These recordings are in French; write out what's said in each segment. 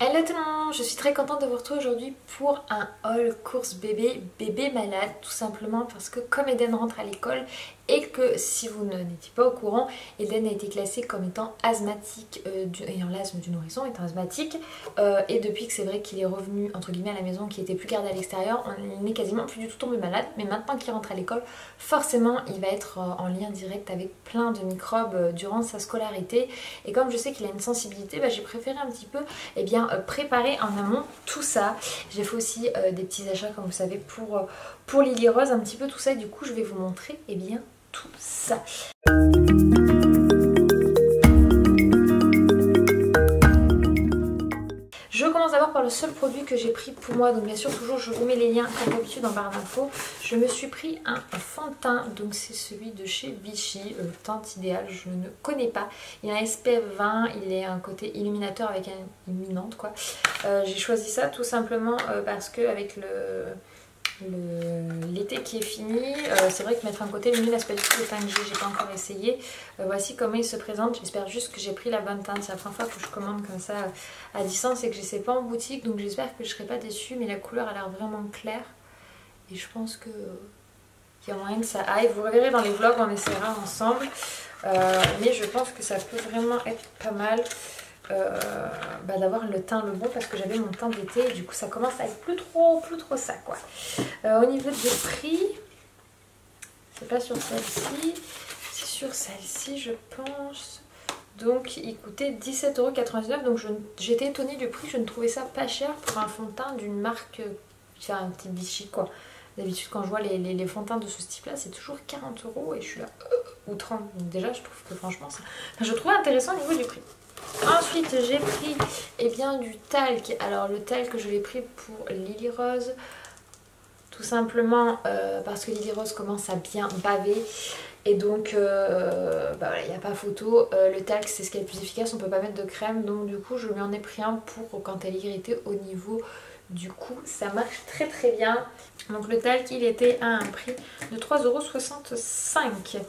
Hello tout le monde, je suis très contente de vous retrouver aujourd'hui pour un haul course bébé malade, tout simplement parce que comme Eden rentre à l'école et que si vous n'étiez pas au courant, Eden a été classé comme étant asthmatique, ayant l'asthme du nourrisson, étant asthmatique, et depuis que c'est vrai qu'il est revenu entre guillemets à la maison, qu'il était plus gardé à l'extérieur, il n'est quasiment plus du tout tombé malade, mais maintenant qu'il rentre à l'école, forcément il va être en lien direct avec plein de microbes durant sa scolarité, et comme je sais qu'il a une sensibilité, j'ai préféré un petit peu préparer en amont tout ça. J'ai fait aussi des petits achats comme vous savez pour Lily Rose, un petit peu tout ça, et du coup je vais vous montrer tout ça. Je commence d'abord par le seul produit que j'ai pris pour moi, donc bien sûr toujours je vous mets les liens comme d'habitude en barre d'infos. Je me suis pris un fond de teint, donc c'est celui de chez Vichy, teinte idéale, je ne connais pas. Il y a un SPF 20, il est un côté illuminateur avec un illuminante quoi. J'ai choisi ça tout simplement parce que avec l'été qui est fini, c'est vrai que mettre un côté lumineux, c'est pas du tout le teint que j'ai pas encore essayé. Voici comment il se présente, j'espère juste que j'ai pris la bonne teinte, c'est la première fois que je commande comme ça à distance et que je sais pas en boutique, donc j'espère que je serai pas déçue, mais la couleur a l'air vraiment claire et je pense que il y a moyen que ça aille. Vous reverrez dans les vlogs, on essaiera ensemble, mais je pense que ça peut vraiment être pas mal. D'avoir le teint le bon parce que j'avais mon teint d'été et du coup ça commence à être plus trop ça quoi. Au niveau des prix, c'est pas sur celle-ci, c'est sur celle-ci je pense. Donc il coûtait 17,99 €, donc j'étais étonnée du prix, je ne trouvais ça pas cher pour un fond de teint d'une marque, un petit Vichy quoi. D'habitude quand je vois les fonds de teint de ce type là c'est toujours 40 € et je suis là ou 30, donc déjà je trouve que franchement je trouve intéressant au niveau du prix. Ensuite j'ai pris du talc. Alors le talc je l'ai pris pour Lily Rose tout simplement parce que Lily Rose commence à bien baver et donc voilà, il n'y a pas photo. Le talc c'est ce qui est le plus efficace, on peut pas mettre de crème, donc du coup je lui en ai pris un pour quand elle est irritée au niveau du cou, ça marche très bien. Donc le talc il était à un prix de 3,65 €.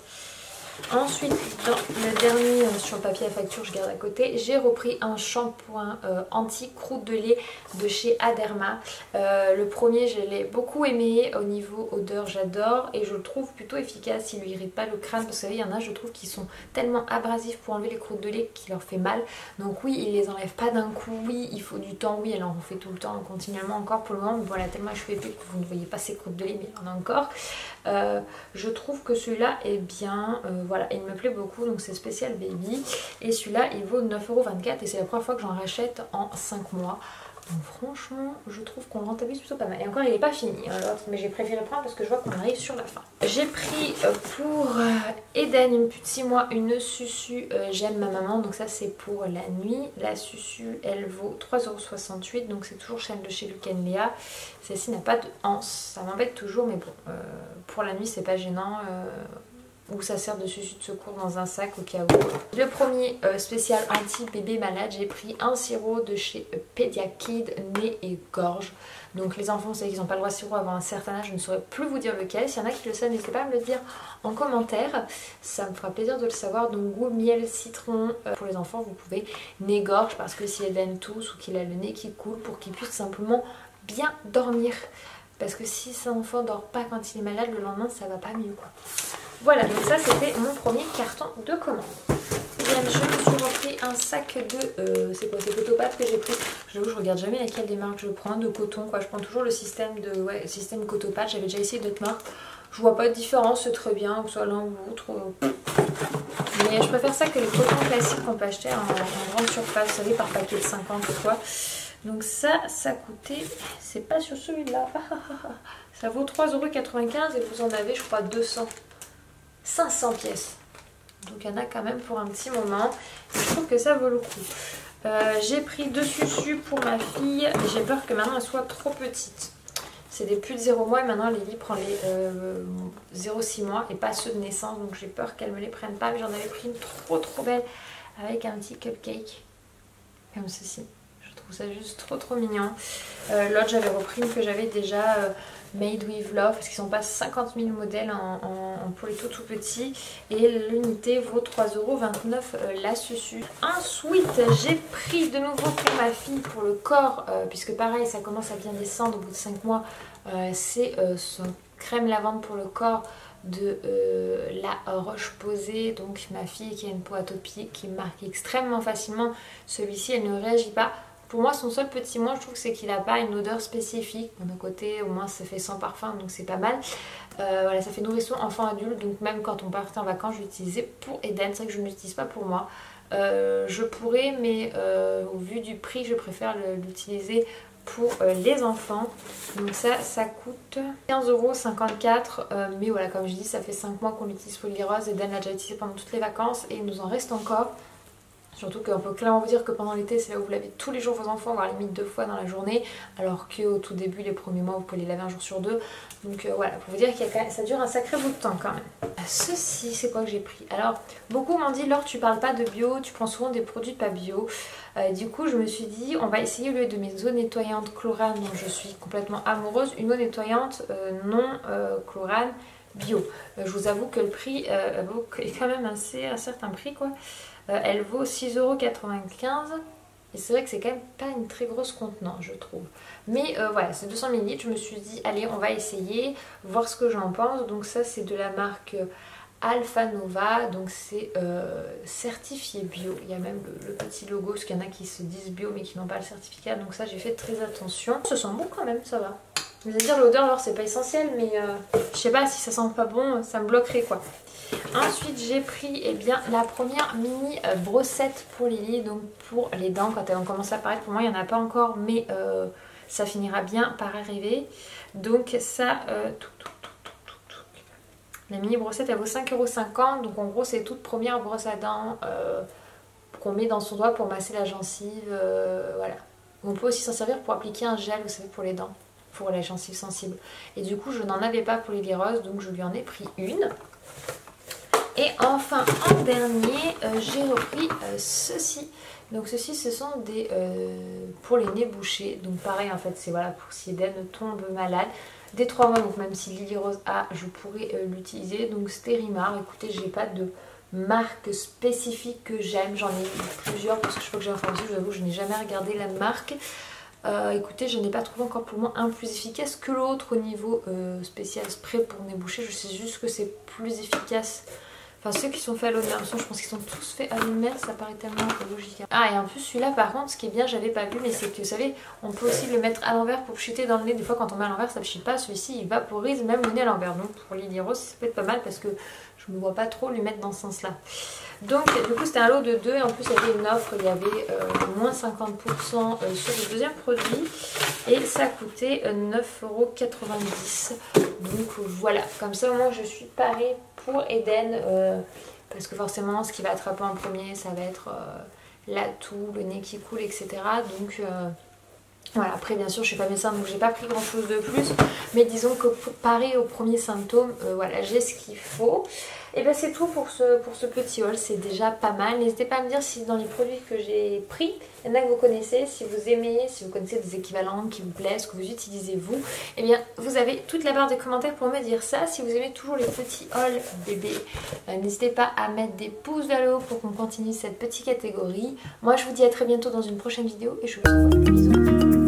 Ensuite, dans le dernier sur le papier à facture, je garde à côté, j'ai repris un shampoing anti-croûte de lait de chez Aderma. Le premier, je l'ai beaucoup aimé, au niveau odeur, j'adore et je le trouve plutôt efficace, il lui irrite pas le crâne parce que vous savez, il y en a, je trouve, qui sont tellement abrasifs pour enlever les croûtes de lait qu'il leur fait mal. Donc oui, il les enlève pas d'un coup, oui, il faut du temps, oui, elle en refait tout le temps, continuellement encore pour le moment, mais voilà, tellement je fais épais que vous ne voyez pas ces croûtes de lait, mais il y en a encore. Je trouve que celui-là est bien, voilà, il me plaît beaucoup, donc c'est spécial baby et celui-là il vaut 9,24 € et c'est la première fois que j'en rachète en 5 mois, donc franchement je trouve qu'on le rentabilise plutôt pas mal. Et encore il n'est pas fini l'autre, mais j'ai préféré prendre parce que je vois qu'on arrive sur la fin. J'ai pris pour Eden, une petite 6 mois, une Susu J'aime ma maman, donc ça c'est pour la nuit. La Susu elle vaut 3,68 €, donc c'est toujours celle de chez Luc & Léa. Celle-ci n'a pas de anse, ça m'embête toujours, mais bon, pour la nuit c'est pas gênant. Où ça sert de susu de secours dans un sac au cas où. Le premier spécial anti-bébé malade, j'ai pris un sirop de chez Pediakid, nez et gorge. Donc les enfants, vous savez qu'ils n'ont pas le droit de sirop avant un certain âge, je ne saurais plus vous dire lequel. S'il y en a qui le savent, n'hésitez pas à me le dire en commentaire, ça me fera plaisir de le savoir. Donc goût miel, citron, pour les enfants vous pouvez nez-gorge parce que si Eden tousse ou qu'il a le nez qui coule, pour qu'il puisse simplement bien dormir. Parce que si son enfant dort pas quand il est malade, le lendemain ça va pas mieux quoi. Voilà, donc ça c'était mon premier carton de commande. Je me suis repris un sac de... c'est quoi, c'est Cotopad que j'ai pris. J'avoue, je regarde jamais laquelle des marques je prends, de coton quoi. Je prends toujours le système de... Ouais, système Cotopad. J'avais déjà essayé d'autres marques. Je vois pas de différence, c'est très bien, que ce soit l'un ou l'autre. Mais je préfère ça que les cotons classiques qu'on peut acheter en grande surface, vous savez, par paquet de 50 ou quoi. Donc ça coûtait... C'est pas sur celui-là. Ça vaut 3,95 € et vous en avez, je crois, 500 pièces. Donc il y en a quand même pour un petit moment. Et je trouve que ça vaut le coup. J'ai pris 2 Susu pour ma fille. Mais j'ai peur que maintenant elle soit trop petite. C'est des plus de 0 mois et maintenant Lily prend les 0,6 mois et pas ceux de naissance. Donc j'ai peur qu'elle me les prenne pas. Mais j'en avais pris une trop belle avec un petit cupcake. Comme ceci. trouve ça juste trop mignon. L'autre j'avais repris une que j'avais déjà, Made with Love, parce qu'ils sont pas 50 000 modèles pour les tout petits. Et l'unité vaut 3,29 € la susu. Ensuite j'ai pris de nouveau pour ma fille pour le corps, puisque pareil ça commence à bien descendre au bout de 5 mois. C'est son crème lavande pour le corps de la Roche-Posay. Donc ma fille qui a une peau atopique qui marque extrêmement facilement, celui-ci elle ne réagit pas. Pour moi son seul petit moins je trouve c'est qu'il n'a pas une odeur spécifique. D'un côté au moins ça fait sans parfum donc c'est pas mal. Voilà, ça fait nourrisson enfant adulte, donc même quand on partait en vacances je l'utilisais pour Eden. C'est vrai que je ne l'utilise pas pour moi. Je pourrais mais au vu du prix je préfère l'utiliser pour les enfants. Donc ça coûte 15,54 €. Mais voilà, comme je dis, ça fait 5 mois qu'on l'utilise pour Lily Rose. Eden l'a déjà utilisé pendant toutes les vacances et il nous en reste encore. Surtout qu'on peut clairement vous dire que pendant l'été, c'est là où vous lavez tous les jours vos enfants, voire limite 2 fois dans la journée. Alors qu'au tout début, les premiers mois, vous pouvez les laver un jour sur 2. Donc voilà, pour vous dire que ça dure un sacré bout de temps quand même. Ceci, c'est quoi que j'ai pris? Alors, beaucoup m'ont dit, Laure, tu parles pas de bio, tu prends souvent des produits pas bio. Du coup, je me suis dit, on va essayer au lieu de mes eaux nettoyantes chlorane, dont je suis complètement amoureuse, une eau nettoyante non chlorane bio. Je vous avoue que le prix est quand même un certain prix quoi. Elle vaut 6,95 € et c'est vrai que c'est quand même pas une très grosse contenance je trouve. Mais voilà, c'est 200 ml, je me suis dit allez on va essayer, voir ce que j'en pense. Donc ça c'est de la marque Alpha Nova, donc c'est certifié bio. Il y a même le petit logo parce qu'il y en a qui se disent bio mais qui n'ont pas le certificat. Donc ça j'ai fait très attention. Ça sent bon quand même, ça va. Vous allez dire l'odeur alors c'est pas essentiel mais je sais pas si ça sent pas bon ça me bloquerait quoi. Ensuite j'ai pris bien la première mini brossette pour Lily, donc pour les dents quand elles vont commencer à apparaître. Pour moi il n'y en a pas encore mais ça finira bien par arriver. Donc ça, la mini brossette elle vaut 5,50 €. Donc en gros c'est toute première brosse à dents qu'on met dans son doigt pour masser la gencive. Voilà. On peut aussi s'en servir pour appliquer un gel, vous savez, pour les dents, pour la gencive sensible. Et du coup je n'en avais pas pour Lily Rose donc je lui en ai pris une. Et enfin en dernier j'ai repris ceci. Donc ceci ce sont des pour les nez bouchés. Donc pareil en fait c'est voilà pour si Eden tombe malade. Des 3 mois, donc même si Lily Rose a, je pourrais l'utiliser. Donc Stérimar, écoutez j'ai pas de marque spécifique que j'aime. J'en ai plusieurs parce que je crois que j'ai information, je vous avoue je n'ai jamais regardé la marque. Écoutez je n'ai pas trouvé encore pour moi un plus efficace que l'autre au niveau spécial spray pour nez bouché. Je sais juste que c'est plus efficace. Enfin ceux qui sont faits à l'eau de mer, je pense qu'ils sont tous faits à l'eau de mer, ça paraît tellement logique. Ah et en plus celui-là par contre ce qui est bien, j'avais pas vu mais c'est que vous savez on peut aussi le mettre à l'envers pour chuter dans le nez. Des fois quand on met à l'envers ça ne chute pas, celui-ci il vaporise même le nez à l'envers. Donc pour Lily Rose ça peut être pas mal parce que je me vois pas trop lui mettre dans ce sens là. Donc du coup c'était un lot de 2 et en plus il y avait une offre, il y avait moins 50% sur le deuxième produit et ça coûtait 9,90 €. Donc voilà, comme ça moi je suis parée pour Eden parce que forcément ce qui va attraper en premier ça va être la toux, le nez qui coule etc. Donc voilà, après bien sûr je suis pas médecin donc j'ai pas pris grand chose de plus mais disons que pour parer aux premiers symptômes voilà j'ai ce qu'il faut. Et bien c'est tout pour ce petit haul, c'est déjà pas mal. N'hésitez pas à me dire si dans les produits que j'ai pris, il y en a que vous connaissez, si vous aimez, si vous connaissez des équivalents qui vous plaisent, que vous utilisez vous. Et bien vous avez toute la barre des commentaires pour me dire ça. Si vous aimez toujours les petits hauls bébés, n'hésitez pas à mettre des pouces vers le haut pour qu'on continue cette petite catégorie. Moi je vous dis à très bientôt dans une prochaine vidéo et je vous envoie des bisous.